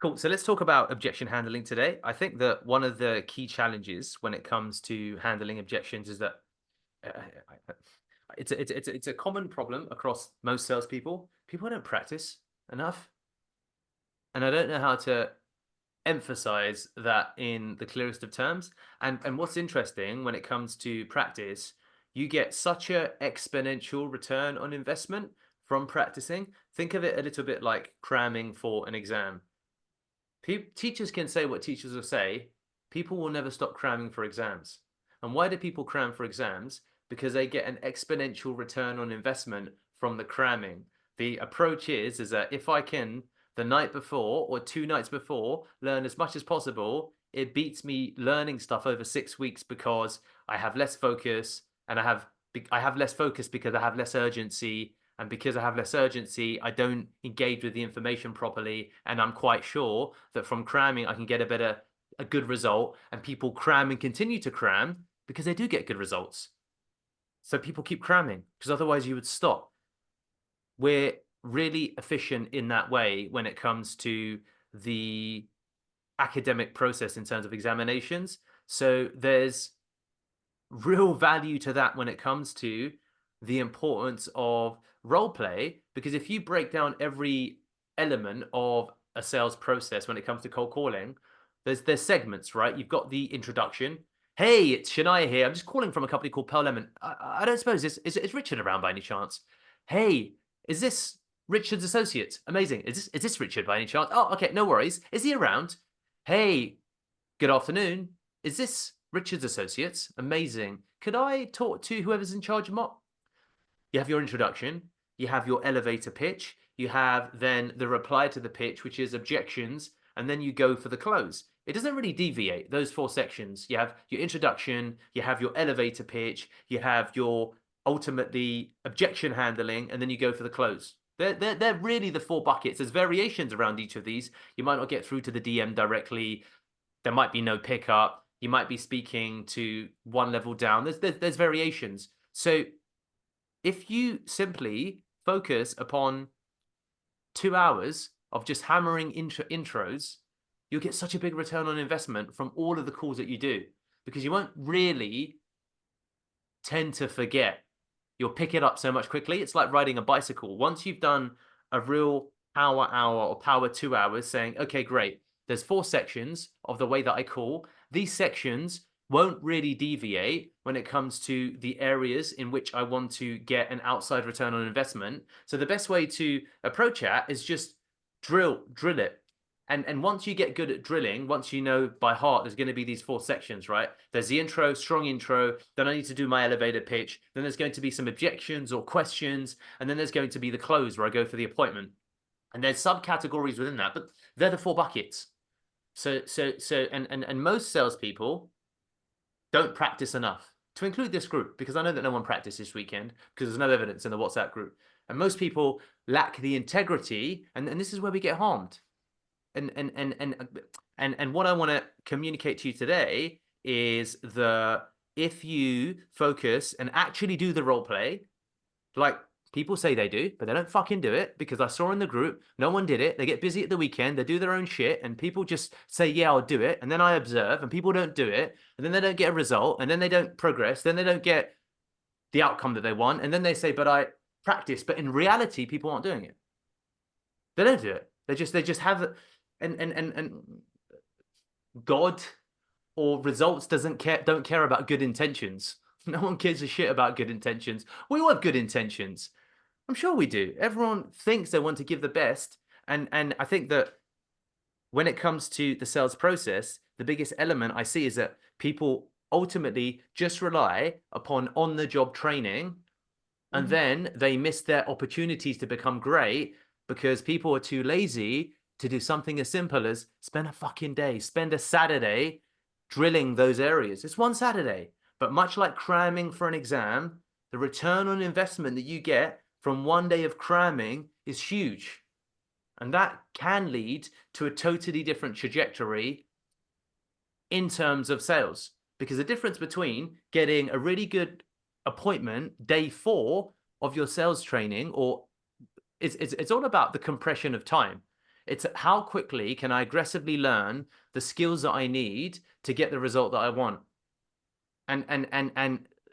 Cool. So let's talk about objection handling today. I think that one of the key challenges when it comes to handling objections is that uh, it's a common problem across most salespeople. People don't practice enough, and I don't know how to emphasize that in the clearest of terms. And what's interesting when it comes to practice, you get such a exponential return on investment from practicing. Think of it a little bit like cramming for an exam. Teachers can say what teachers will say. People will never stop cramming for exams. And why do people cram for exams? Because they get an exponential return on investment from the cramming. The approach is that if I can, the night before or 2 nights before, learn as much as possible, it beats me learning stuff over 6 weeks because I have less focus and I have less focus because I have less urgency. And because I have less urgency, I don't engage with the information properly. And I'm quite sure that from cramming, I can get a good result. And people cram and continue to cram because they do get good results. So people keep cramming because otherwise you would stop. We're really efficient in that way when it comes to the academic process in terms of examinations. So there's real value to that when it comes to the importance of role play, because if you break down every element of a sales process when it comes to cold calling, there's segments, right? You've got the introduction. Hey, it's Shania here. I'm just calling from a company called Pearl Lemon. I don't suppose is Richard around by any chance? Hey, is this Richard's associate? Amazing. Is this Richard by any chance? Oh, okay, no worries. Is he around? Hey, good afternoon. Is this Richard's associates? Amazing. Could I talk to whoever's in charge of Mop? You have your introduction, you have your elevator pitch, you have then the reply to the pitch, which is objections, and then you go for the close. It doesn't really deviate, those four sections. You have your introduction, you have your elevator pitch, you have your ultimately objection handling, and then you go for the close. They're really the four buckets. There's variations around each of these. You might not get through to the DM directly. There might be no pickup. You might be speaking to one level down. There's variations. So if you simply focus upon 2 hours of just hammering intros, you'll get such a big return on investment from all of the calls that you do, because you won't really tend to forget. You'll pick it up so much quickly. It's like riding a bicycle. Once you've done a real power hour or power 2 hours saying, okay, great, there's four sections of the way that I call. These sections won't really deviate when it comes to the areas in which I want to get an outside return on investment. So the best way to approach that is just drill it. And once you get good at drilling, once you know by heart there's going to be these four sections, right? There's the intro, strong intro, then I need to do my elevator pitch, then there's going to be some objections or questions, and then there's going to be the close where I go for the appointment. And there's subcategories within that, but they're the four buckets. And most salespeople don't practice enough, to include this group, because I know that no one practiced this weekend because there's no evidence in the WhatsApp group. And most people lack the integrity, and this is where we get harmed. And what I want to communicate to you today is if you focus and actually do the role play, like people say they do, but they don't fucking do it, because I saw in the group, no one did it. They get busy at the weekend, they do their own shit, and people just say, yeah, I'll do it. And then I observe, and people don't do it. And then they don't get a result, and then they don't progress. Then they don't get the outcome that they want. And then they say, but I practice. But in reality, people aren't doing it. They don't do it. They just have, and God or results don't care about good intentions. No one gives a shit about good intentions. We all have good intentions. I'm sure we do. Everyone thinks they want to give the best. And I think that when it comes to the sales process, the biggest element I see is that people ultimately just rely upon on-the-job training, and then they miss their opportunities to become great because people are too lazy to do something as simple as spend a fucking day, spend a Saturday drilling those areas. It's one Saturday. But much like cramming for an exam, the return on investment that you get from one day of cramming is huge. And that can lead to a totally different trajectory in terms of sales. Because the difference between getting a really good appointment day 4 of your sales training, or it's all about the compression of time. It's how quickly can I aggressively learn the skills that I need to get the result that I want. And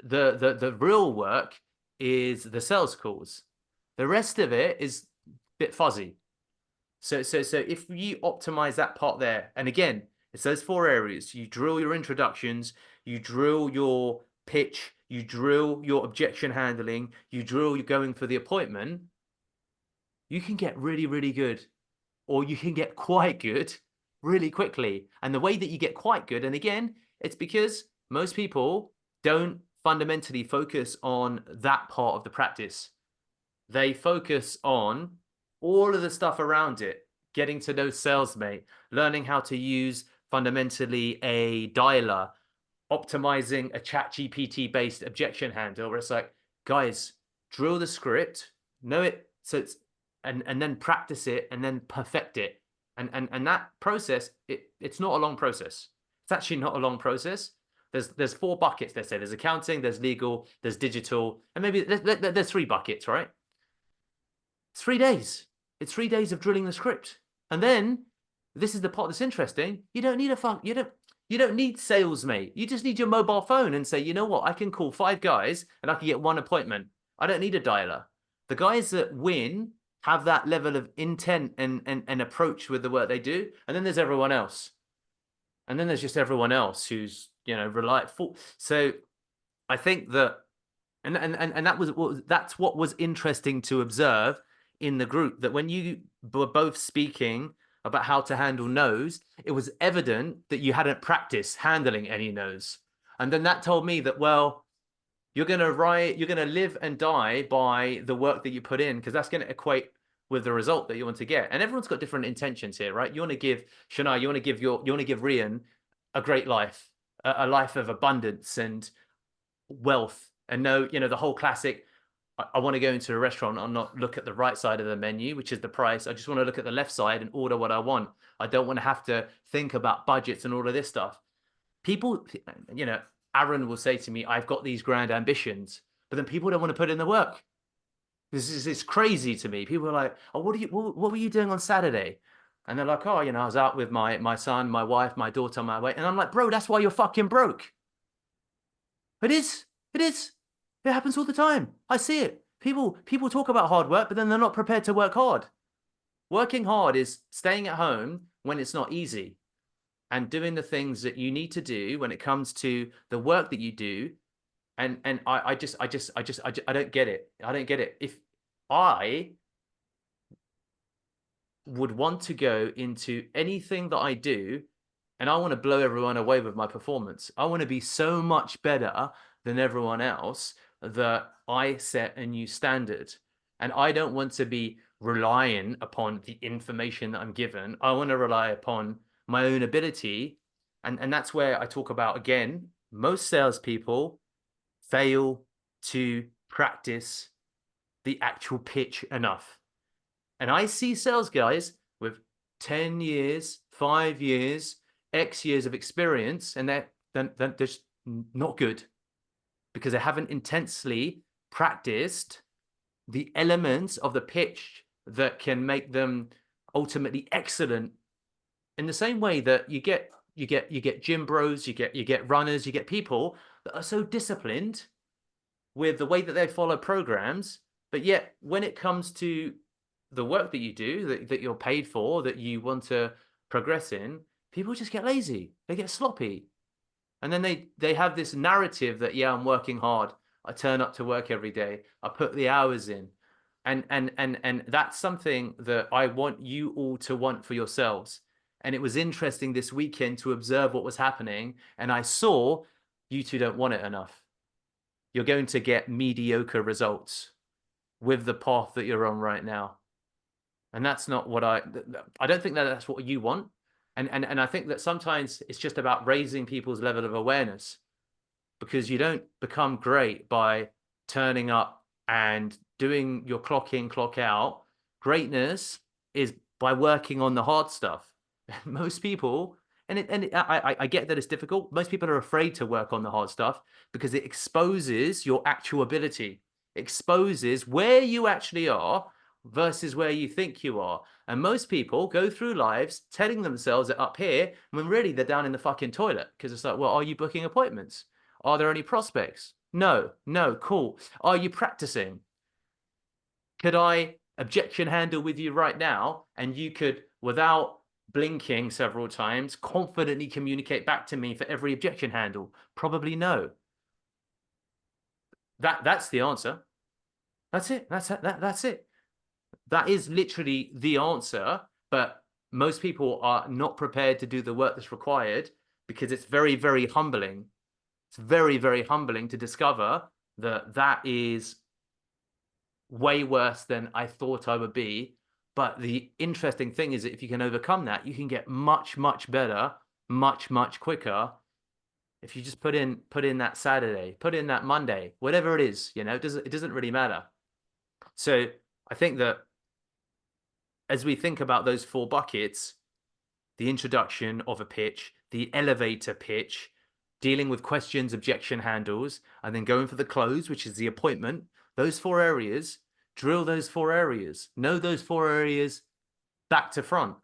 the real work is the sales calls. The rest of it is a bit fuzzy. So if you optimize that part there, and again, it's those four areas. You drill your introductions, you drill your pitch, you drill your objection handling, you drill your going for the appointment, you can get really, really good, or you can get quite good really quickly. And the way that you get quite good, and again, it's because most people don't fundamentally focus on that part of the practice. They focus on all of the stuff around it, getting to know salesmate, learning how to use fundamentally a dialer, optimizing a chat GPT based objection handle where it's like, guys, drill the script, know it, so it's and then practice it and then perfect it. And that process, it's not a long process. It's actually not a long process. There's four buckets, let's say. There's accounting, there's legal, there's digital, and maybe there's three buckets, right? It's 3 days. It's 3 days of drilling the script. And then this is the part that's interesting. You don't need you don't need sales, mate. You just need your mobile phone and say, you know what? I can call 5 guys and I can get 1 appointment. I don't need a dialer. The guys that win have that level of intent and approach with the work they do. And then there's everyone else. And then there's just everyone else who's, reliable. So I think that, and that's what was interesting to observe in the group, that when you were both speaking about how to handle no's, it was evident that you hadn't practiced handling any no's. And then that told me that, well, you're going to live and die by the work that you put in, because that's going to equate with the result that you want to get. And everyone's got different intentions here, right? You want to give Shania, you want to give Rian a great life, a life of abundance and wealth. And the whole classic, I want to go into a restaurant and not look at the right side of the menu, which is the price. I just want to look at the left side and order what I want. I don't want to have to think about budgets and all of this stuff. People, Aaron will say to me, I've got these grand ambitions, but then people don't want to put in the work. It's crazy to me. People are like, oh, what were you doing on Saturday? And they're like, oh, I was out with my son, my wife, my daughter, my wife. And I'm like, bro, that's why you're fucking broke. It is. It happens all the time. I see it. People talk about hard work, but then they're not prepared to work hard. Working hard is staying at home when it's not easy and doing the things that you need to do when it comes to the work that you do. And I don't get it. I don't get it. If I would want to go into anything that I do and I want to blow everyone away with my performance, I want to be so much better than everyone else that I set a new standard. And I don't want to be relying upon the information that I'm given. I want to rely upon my own ability. And that's where I talk about, again, most salespeople fail to practice the actual pitch enough. And I see sales guys with 10 years, 5 years, X years of experience, and they're just not good because they haven't intensely practiced the elements of the pitch that can make them ultimately excellent. In the same way that you get gym bros, you get runners, you get people that are so disciplined with the way that they follow programs, but yet when it comes to the work that you do, that you're paid for, that you want to progress in, people just get lazy. They get sloppy. And then they have this narrative that, yeah, I'm working hard. I turn up to work every day. I put the hours in. And that's something that I want you all to want for yourselves. And it was interesting this weekend to observe what was happening. And I saw you two don't want it enough. You're going to get mediocre results with the path that you're on right now. And that's not what I don't think that that's what you want. And I think that sometimes it's just about raising people's level of awareness, because you don't become great by turning up and doing your clock in, clock out. Greatness is by working on the hard stuff. Most people, I get that it's difficult. Most people are afraid to work on the hard stuff because it exposes your actual ability, exposes where you actually are, versus where you think you are. And most people go through lives telling themselves they're up here when really they're down in the fucking toilet. Because it's like, well, are you booking appointments? Are there any prospects? No, no, cool. Are you practicing? Could I objection handle with you right now? And you could, without blinking several times, confidently communicate back to me for every objection handle? Probably no. That's the answer. That's it. That's it. That is literally the answer, but most people are not prepared to do the work that's required because it's very, very humbling. It's very, very humbling to discover that that is way worse than I thought I would be. But the interesting thing is that if you can overcome that, you can get much, much better, much, much quicker. If you just put in that Saturday, put in that Monday, whatever it is, it doesn't really matter. So I think that as we think about those four buckets, the introduction of a pitch, the elevator pitch, dealing with questions, objection handles, and then going for the close, which is the appointment, those four areas, drill those four areas, know those four areas back to front.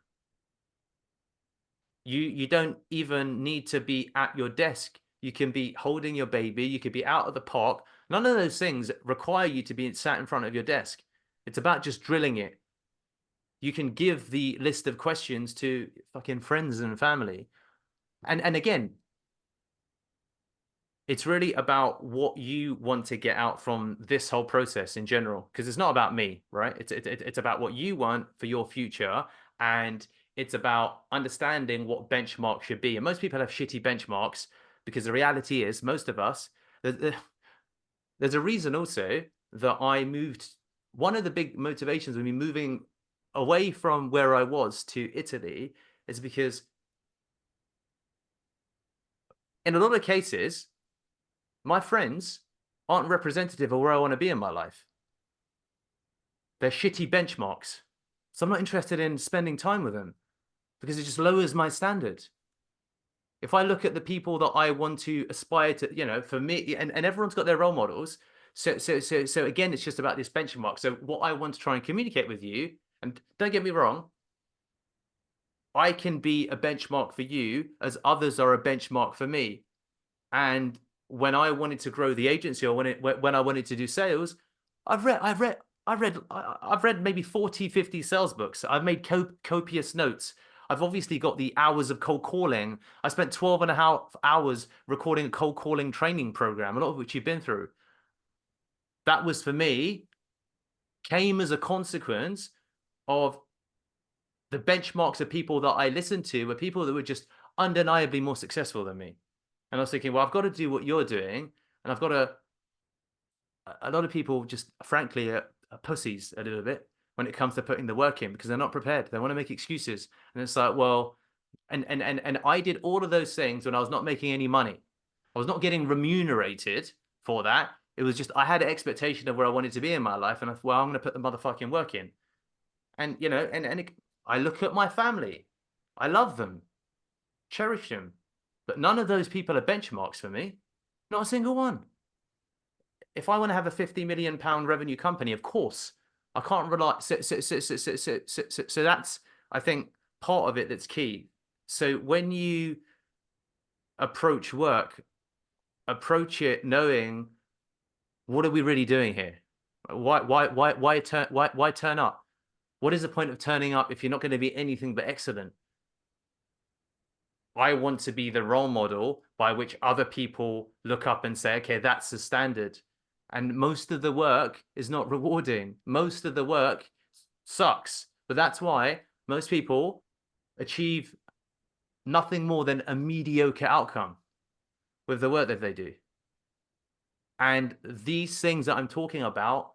You don't even need to be at your desk. You can be holding your baby. You could be out at the park. None of those things require you to be sat in front of your desk. It's about just drilling it. You can give the list of questions to fucking friends and family. And again, it's really about what you want to get out from this whole process in general, because it's not about me, right? It's about what you want for your future, and it's about understanding what benchmark should be. And most people have shitty benchmarks because the reality is most of us, there's a reason also that I moved. One of the big motivations of me moving away from where I was to Italy is because in a lot of cases, my friends aren't representative of where I want to be in my life. They're shitty benchmarks. So I'm not interested in spending time with them because it just lowers my standard. If I look at the people that I want to aspire to, for me, and everyone's got their role models. So again, it's just about this benchmark. So what I want to try and communicate with you, and don't get me wrong, I can be a benchmark for you as others are a benchmark for me. And when I wanted to grow the agency or when I wanted to do sales, I've read maybe 40, 50 sales books. I've made copious notes. I've obviously got the hours of cold calling. I spent 12 and a half hours recording a cold calling training program, a lot of which you've been through. That was for me, came as a consequence of the benchmarks of people that I listened to were people that were just undeniably more successful than me. And I was thinking, well, I've got to do what you're doing. And I've got to, a lot of people just frankly are pussies a little bit when it comes to putting the work in because they're not prepared. They want to make excuses. And it's like, well, and I did all of those things when I was not making any money. I was not getting remunerated for that. It was just, I had an expectation of where I wanted to be in my life. And I thought, well, I'm going to put the motherfucking work in. And, I look at my family. I love them, cherish them. But none of those people are benchmarks for me. Not a single one. If I want to have a £50 million revenue company, of course, I can't rely. So that's, I think, part of it that's key. So when you approach work, approach it knowing what are we really doing here? Why turn up? What is the point of turning up if you're not going to be anything but excellent? I want to be the role model by which other people look up and say, okay, that's the standard. And most of the work is not rewarding. Most of the work sucks. But that's why most people achieve nothing more than a mediocre outcome with the work that they do. And these things that I'm talking about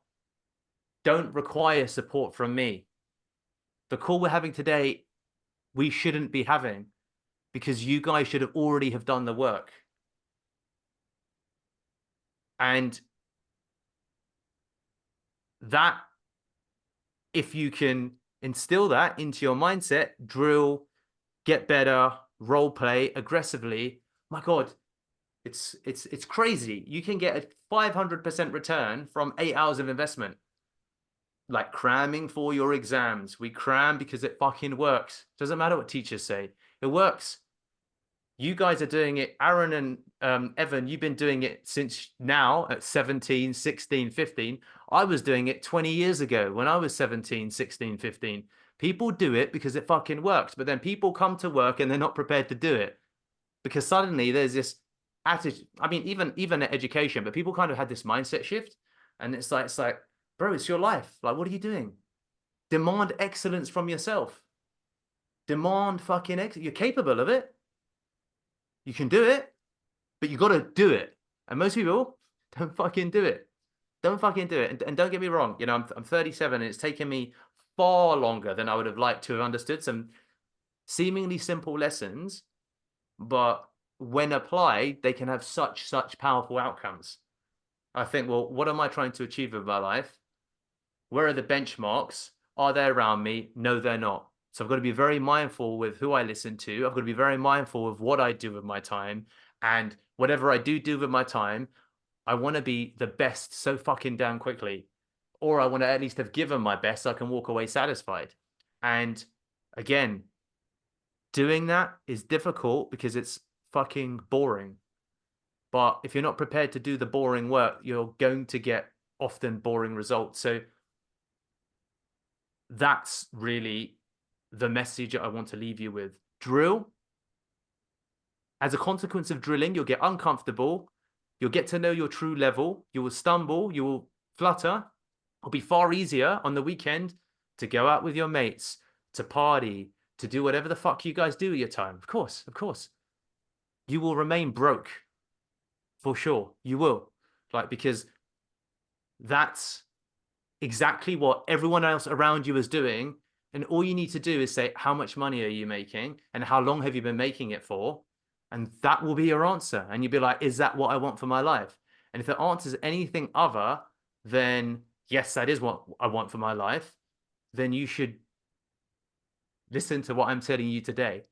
don't require support from me. The call we're having today, we shouldn't be having because you guys should have already have done the work. And that, if you can instill that into your mindset, drill, get better, role play aggressively, my God, it's crazy. You can get a 500% return from 8 hours of investment. like cramming for your exams. We cram because it fucking works. Doesn't matter what teachers say. It works. You guys are doing it. Aaron and Evan, you've been doing it since now at 17, 16, 15. I was doing it 20 years ago when I was 17, 16, 15. People do it because it fucking works. But then people come to work and they're not prepared to do it because suddenly there's this attitude. I mean, even at education, but people kind of had this mindset shift. And it's like, bro, it's your life. Like, what are you doing? Demand excellence from yourself. Demand fucking excellence. You're capable of it. You can do it, but you got to do it. And most people don't fucking do it. Don't fucking do it. And don't get me wrong, I'm 37 and it's taken me far longer than I would have liked to have understood some seemingly simple lessons, but when applied, they can have such powerful outcomes. I think, well, what am I trying to achieve with my life? Where are the benchmarks? Are they around me? No, they're not. So I've got to be very mindful with who I listen to. I've got to be very mindful of what I do with my time. And whatever I do with my time, I want to be the best so fucking damn quickly. Or I want to at least have given my best so I can walk away satisfied. And again, doing that is difficult because it's fucking boring. But if you're not prepared to do the boring work, you're going to get often boring results. So that's really the message I want to leave you with. Drill. As a consequence of drilling, you'll get uncomfortable. You'll get to know your true level. You will stumble. You will flutter. It'll be far easier on the weekend to go out with your mates, to party, to do whatever the fuck you guys do with your time. Of course, of course. You will remain broke. For sure. You will. Like, because that's exactly what everyone else around you is doing. And all you need to do is say, how much money are you making? And how long have you been making it for? And that will be your answer. And you'll be like, is that what I want for my life? And if the answer is anything other than, yes, that is what I want for my life, then you should listen to what I'm telling you today.